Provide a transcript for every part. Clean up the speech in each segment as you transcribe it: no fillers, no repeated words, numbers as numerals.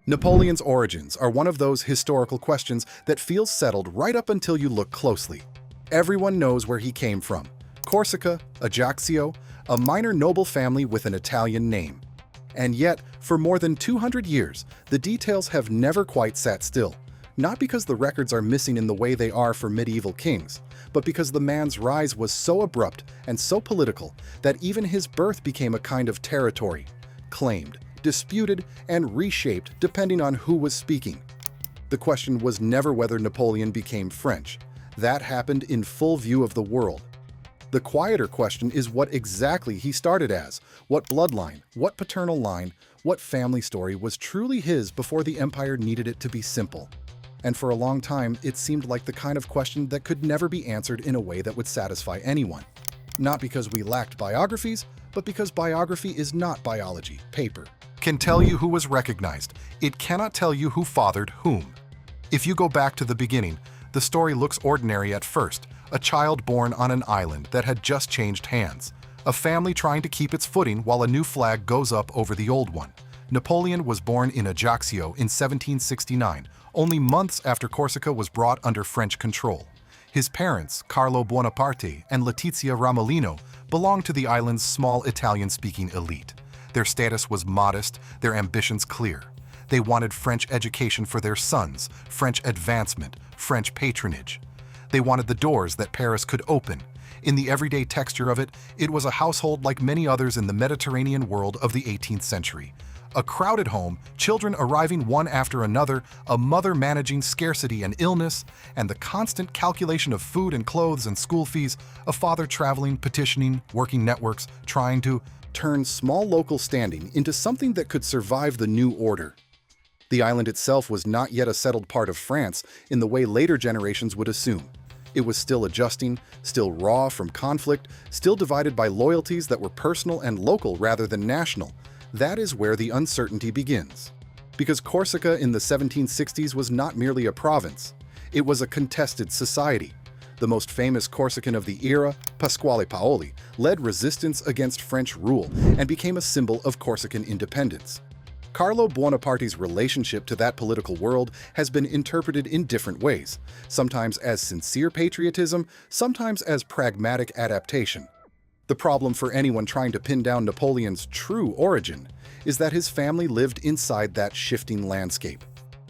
Napoleon's origins are one of those historical questions that feels settled right up until you look closely. Everyone knows where he came from. Corsica, Ajaccio, a minor noble family with an Italian name. And yet, for more than 200 years, the details have never quite sat still. Not because the records are missing in the way they are for medieval kings, but because the man's rise was so abrupt and so political that even his birth became a kind of territory, claimed, disputed, and reshaped depending on who was speaking. The question was never whether Napoleon became French. That happened in full view of the world. The quieter question is what exactly he started as, what bloodline, what paternal line, what family story was truly his before the empire needed it to be simple. And for a long time, it seemed like the kind of question that could never be answered in a way that would satisfy anyone. Not because we lacked biographies, but because biography is not biology. Paper can tell you who was recognized. It cannot tell you who fathered whom. If you go back to the beginning, the story looks ordinary at first. A child born on an island that had just changed hands. A family trying to keep its footing while a new flag goes up over the old one. Napoleon was born in Ajaccio in 1769, only months after Corsica was brought under French control. His parents, Carlo Buonaparte and Letizia Ramolino, belonged to the island's small Italian-speaking elite. Their status was modest, their ambitions clear. They wanted French education for their sons, French advancement, French patronage. They wanted the doors that Paris could open. In the everyday texture of it, it was a household like many others in the Mediterranean world of the 18th century. A crowded home, children arriving one after another, a mother managing scarcity and illness, and the constant calculation of food and clothes and school fees, a father traveling, petitioning, working networks, trying to turn small local standing into something that could survive the new order. The island itself was not yet a settled part of France in the way later generations would assume. It was still adjusting, still raw from conflict, still divided by loyalties that were personal and local rather than national. That is where the uncertainty begins. Because Corsica in the 1760s was not merely a province, it was a contested society. The most famous Corsican of the era, Pasquale Paoli, led resistance against French rule and became a symbol of Corsican independence. Carlo Buonaparte's relationship to that political world has been interpreted in different ways, sometimes as sincere patriotism, sometimes as pragmatic adaptation. The problem for anyone trying to pin down Napoleon's true origin is that his family lived inside that shifting landscape.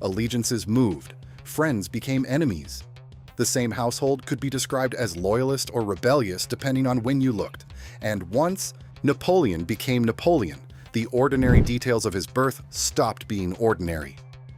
Allegiances moved, friends became enemies. The same household could be described as loyalist or rebellious depending on when you looked. And once Napoleon became Napoleon, the ordinary details of his birth stopped being ordinary.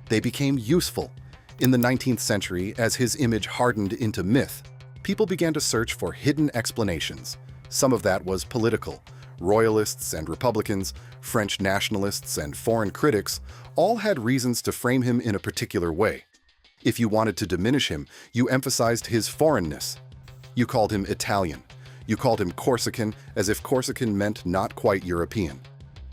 They became useful. In the 19th century, as his image hardened into myth, people began to search for hidden explanations. Some of that was political. Royalists and Republicans, French nationalists and foreign critics all had reasons to frame him in a particular way. If you wanted to diminish him, you emphasized his foreignness. You called him Italian. You called him Corsican, as if Corsican meant not quite European.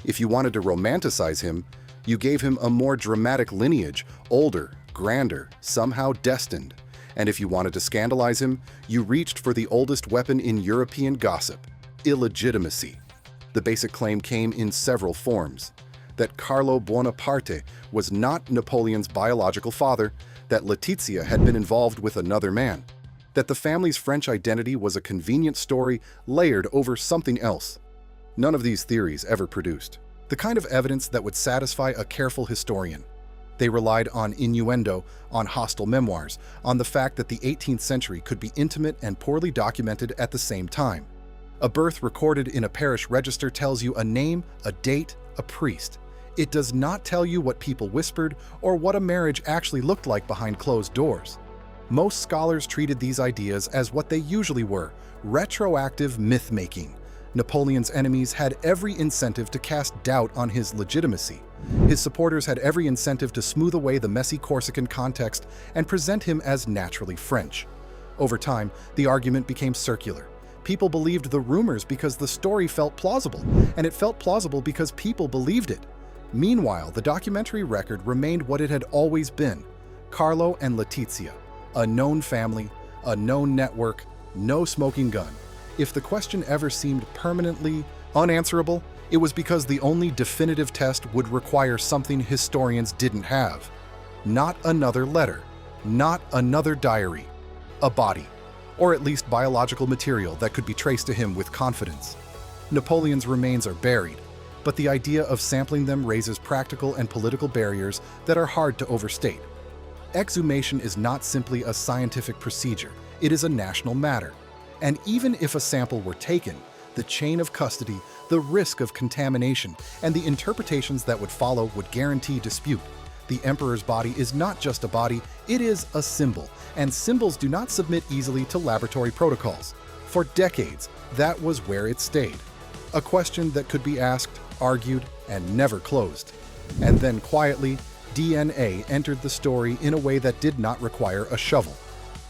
If you wanted to romanticize him, you gave him a more dramatic lineage, older, grander, somehow destined. And if you wanted to scandalize him, you reached for the oldest weapon in European gossip, illegitimacy. The basic claim came in several forms: that Carlo Buonaparte was not Napoleon's biological father, that Letizia had been involved with another man, that the family's French identity was a convenient story layered over something else. None of these theories ever produced the kind of evidence that would satisfy a careful historian. They relied on innuendo, on hostile memoirs, on the fact that the 18th century could be intimate and poorly documented at the same time. A birth recorded in a parish register tells you a name, a date, a priest. It does not tell you what people whispered or what a marriage actually looked like behind closed doors. Most scholars treated these ideas as what they usually were: retroactive myth-making. Napoleon's enemies had every incentive to cast doubt on his legitimacy. His supporters had every incentive to smooth away the messy Corsican context and present him as naturally French. Over time, the argument became circular. People believed the rumors because the story felt plausible, and it felt plausible because people believed it. Meanwhile, the documentary record remained what it had always been: Carlo and Letizia, a known family, a known network, no smoking gun. If the question ever seemed permanently unanswerable, It was because the only definitive test would require something historians didn't have. Not another letter, not another diary, a body, or at least biological material that could be traced to him with confidence. Napoleon's remains are buried, but the idea of sampling them raises practical and political barriers that are hard to overstate. Exhumation is not simply a scientific procedure, it is a national matter. And even if a sample were taken, the chain of custody, the risk of contamination, and the interpretations that would follow would guarantee dispute. The emperor's body is not just a body, it is a symbol, and symbols do not submit easily to laboratory protocols. For decades, that was where it stayed. A question that could be asked, argued, and never closed. And then quietly, DNA entered the story in a way that did not require a shovel.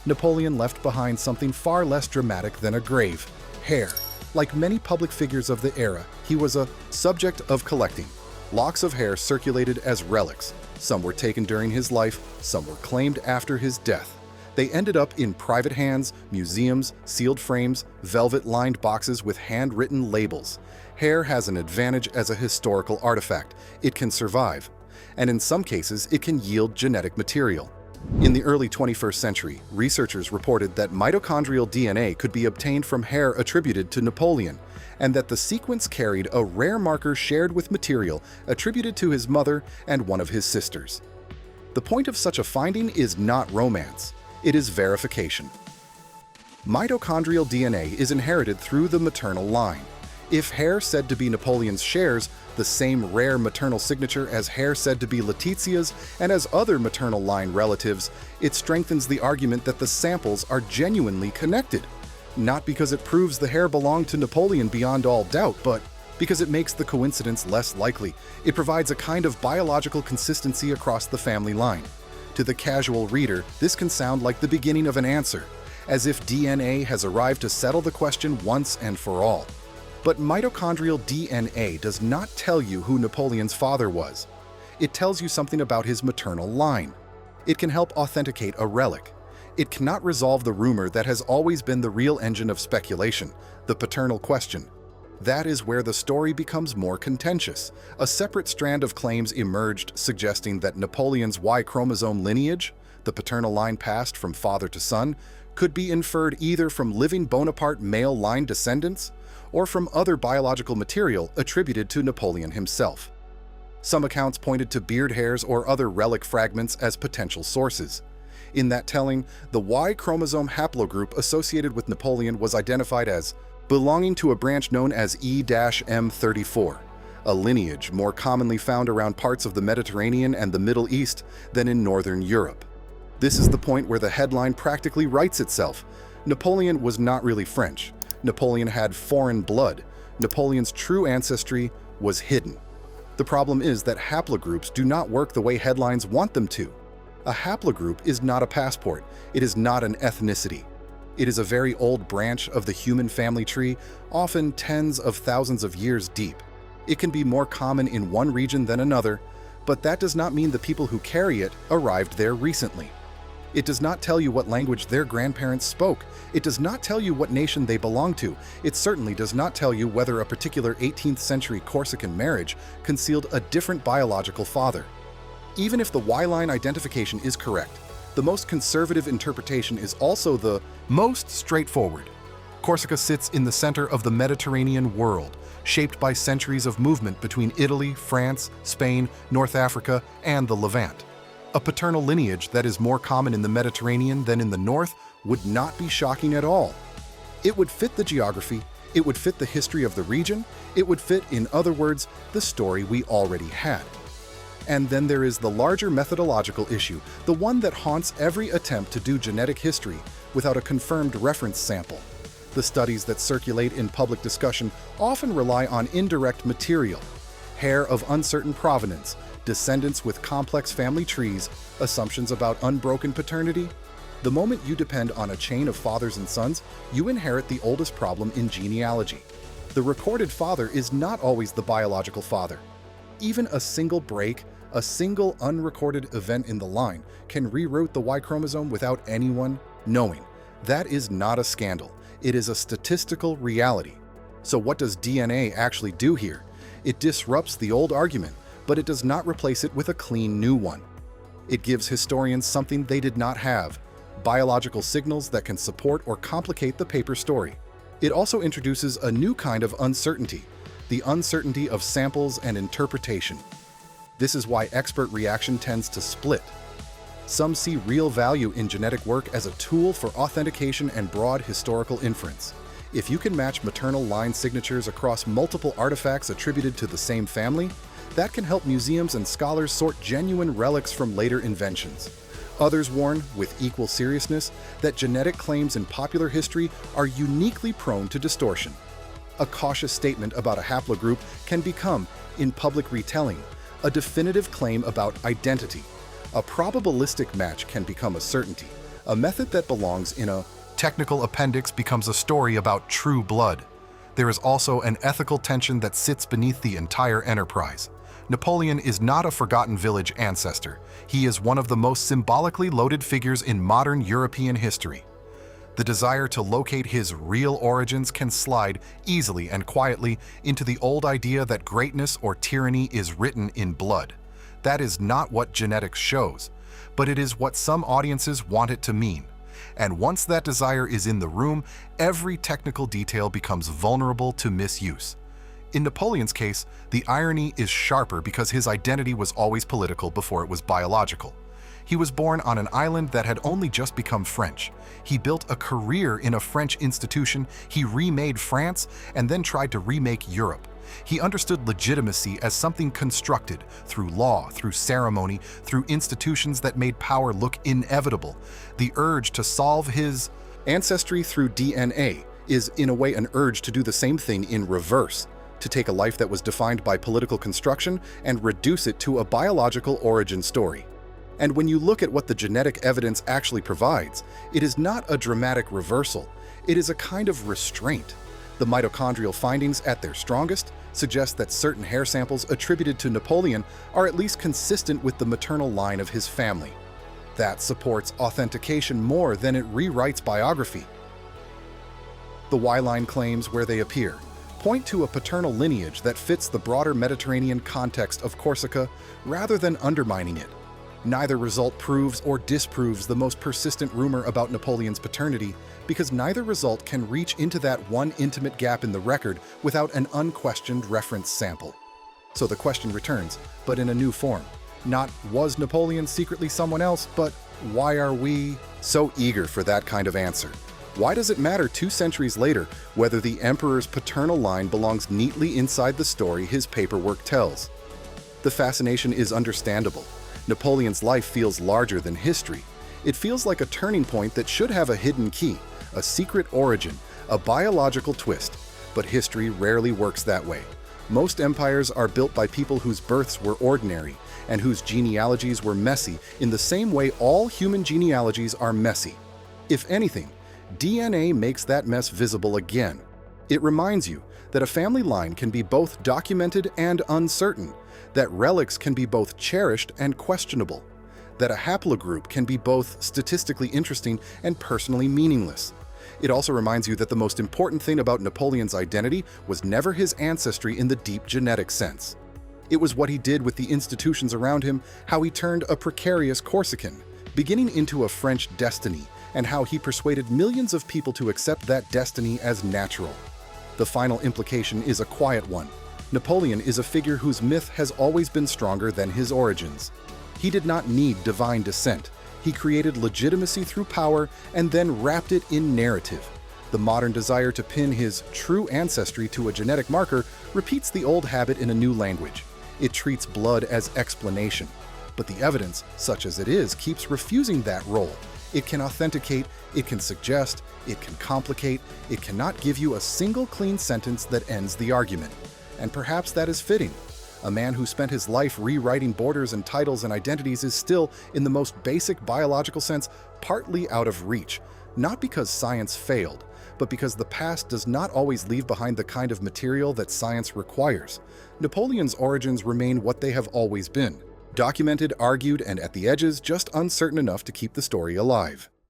Napoleon left behind something far less dramatic than a grave: hair. Like many public figures of the era, he was a subject of collecting. Locks of hair circulated as relics. Some were taken during his life, some were claimed after his death. They ended up in private hands, museums, sealed frames, velvet-lined boxes with handwritten labels. Hair has an advantage as a historical artifact. It can survive, and in some cases, it can yield genetic material. In the early 21st century, researchers reported that mitochondrial DNA could be obtained from hair attributed to Napoleon, and that the sequence carried a rare marker shared with material attributed to his mother and one of his sisters. The point of such a finding is not romance, it is verification. Mitochondrial DNA is inherited through the maternal line. If hair said to be Napoleon's shares the same rare maternal signature as hair said to be Letitia's and as other maternal line relatives, it strengthens the argument that the samples are genuinely connected. Not because it proves the hair belonged to Napoleon beyond all doubt, but because it makes the coincidence less likely. It provides a kind of biological consistency across the family line. To the casual reader, this can sound like the beginning of an answer, as if DNA has arrived to settle the question once and for all. But mitochondrial DNA does not tell you who Napoleon's father was. It tells you something about his maternal line. It can help authenticate a relic. It cannot resolve the rumor that has always been the real engine of speculation, the paternal question. That is where the story becomes more contentious. A separate strand of claims emerged suggesting that Napoleon's Y-chromosome lineage, the paternal line passed from father to son, could be inferred either from living Bonaparte male line descendants or from other biological material attributed to Napoleon himself. Some accounts pointed to beard hairs or other relic fragments as potential sources. In that telling, the Y-chromosome haplogroup associated with Napoleon was identified as belonging to a branch known as E-M34, a lineage more commonly found around parts of the Mediterranean and the Middle East than in Northern Europe. This is the point where the headline practically writes itself. Napoleon was not really French. Napoleon had foreign blood. Napoleon's true ancestry was hidden. The problem is that haplogroups do not work the way headlines want them to. A haplogroup is not a passport. It is not an ethnicity. It is a very old branch of the human family tree, often tens of thousands of years deep. It can be more common in one region than another, but that does not mean the people who carry it arrived there recently. It does not tell you what language their grandparents spoke. It does not tell you what nation they belong to. It certainly does not tell you whether a particular 18th century Corsican marriage concealed a different biological father. Even if the Y-line identification is correct, the most conservative interpretation is also the most straightforward. Corsica sits in the center of the Mediterranean world, shaped by centuries of movement between Italy, France, Spain, North Africa, and the Levant. A paternal lineage that is more common in the Mediterranean than in the north would not be shocking at all. It would fit the geography, it would fit the history of the region, it would fit, in other words, the story we already had. And then there is the larger methodological issue, the one that haunts every attempt to do genetic history without a confirmed reference sample. The studies that circulate in public discussion often rely on indirect material: hair of uncertain provenance, descendants with complex family trees, assumptions about unbroken paternity. The moment you depend on a chain of fathers and sons, you inherit the oldest problem in genealogy. The recorded father is not always the biological father. Even a single break, a single unrecorded event in the line can reroute the Y chromosome without anyone knowing. That is not a scandal. It is a statistical reality. So what does DNA actually do here? It disrupts the old argument, but it does not replace it with a clean new one. It gives historians something they did not have: biological signals that can support or complicate the paper story. It also introduces a new kind of uncertainty, the uncertainty of samples and interpretation. This is why expert reaction tends to split. Some see real value in genetic work as a tool for authentication and broad historical inference. If you can match maternal line signatures across multiple artifacts attributed to the same family, that can help museums and scholars sort genuine relics from later inventions. Others warn, with equal seriousness, that genetic claims in popular history are uniquely prone to distortion. A cautious statement about a haplogroup can become, in public retelling, a definitive claim about identity. A probabilistic match can become a certainty. A method that belongs in a technical appendix becomes a story about true blood. There is also an ethical tension that sits beneath the entire enterprise. Napoleon is not a forgotten village ancestor. He is one of the most symbolically loaded figures in modern European history. The desire to locate his real origins can slide easily and quietly into the old idea that greatness or tyranny is written in blood. That is not what genetics shows, but it is what some audiences want it to mean. And once that desire is in the room, every technical detail becomes vulnerable to misuse. In Napoleon's case, the irony is sharper because his identity was always political before it was biological. He was born on an island that had only just become French. He built a career in a French institution, he remade France, and then tried to remake Europe. He understood legitimacy as something constructed through law, through ceremony, through institutions that made power look inevitable. The urge to solve his ancestry through DNA is, in a way, an urge to do the same thing in reverse, to take a life that was defined by political construction and reduce it to a biological origin story. And when you look at what the genetic evidence actually provides, it is not a dramatic reversal. It is a kind of restraint. The mitochondrial findings at their strongest suggest that certain hair samples attributed to Napoleon are at least consistent with the maternal line of his family. That supports authentication more than it rewrites biography. The Y-line claims, where they appear, point to a paternal lineage that fits the broader Mediterranean context of Corsica rather than undermining it. Neither result proves or disproves the most persistent rumor about Napoleon's paternity, because neither result can reach into that one intimate gap in the record without an unquestioned reference sample. So the question returns, but in a new form. Not, was Napoleon secretly someone else, but why are we so eager for that kind of answer? Why does it matter 2 centuries later whether the emperor's paternal line belongs neatly inside the story his paperwork tells? The fascination is understandable. Napoleon's life feels larger than history. It feels like a turning point that should have a hidden key, a secret origin, a biological twist. But history rarely works that way. Most empires are built by people whose births were ordinary and whose genealogies were messy in the same way all human genealogies are messy. If anything, DNA makes that mess visible again. It reminds you that a family line can be both documented and uncertain, that relics can be both cherished and questionable, that a haplogroup can be both statistically interesting and personally meaningless. It also reminds you that the most important thing about Napoleon's identity was never his ancestry in the deep genetic sense. It was what he did with the institutions around him, how he turned a precarious Corsican, beginning into a French destiny, and how he persuaded millions of people to accept that destiny as natural. The final implication is a quiet one. Napoleon is a figure whose myth has always been stronger than his origins. He did not need divine descent. He created legitimacy through power and then wrapped it in narrative. The modern desire to pin his true ancestry to a genetic marker repeats the old habit in a new language. It treats blood as explanation. But the evidence, such as it is, keeps refusing that role. It can authenticate, it can suggest, it can complicate, it cannot give you a single clean sentence that ends the argument. And perhaps that is fitting. A man who spent his life rewriting borders and titles and identities is still, in the most basic biological sense, partly out of reach, not because science failed, but because the past does not always leave behind the kind of material that science requires. Napoleon's origins remain what they have always been: documented, argued, and at the edges, just uncertain enough to keep the story alive.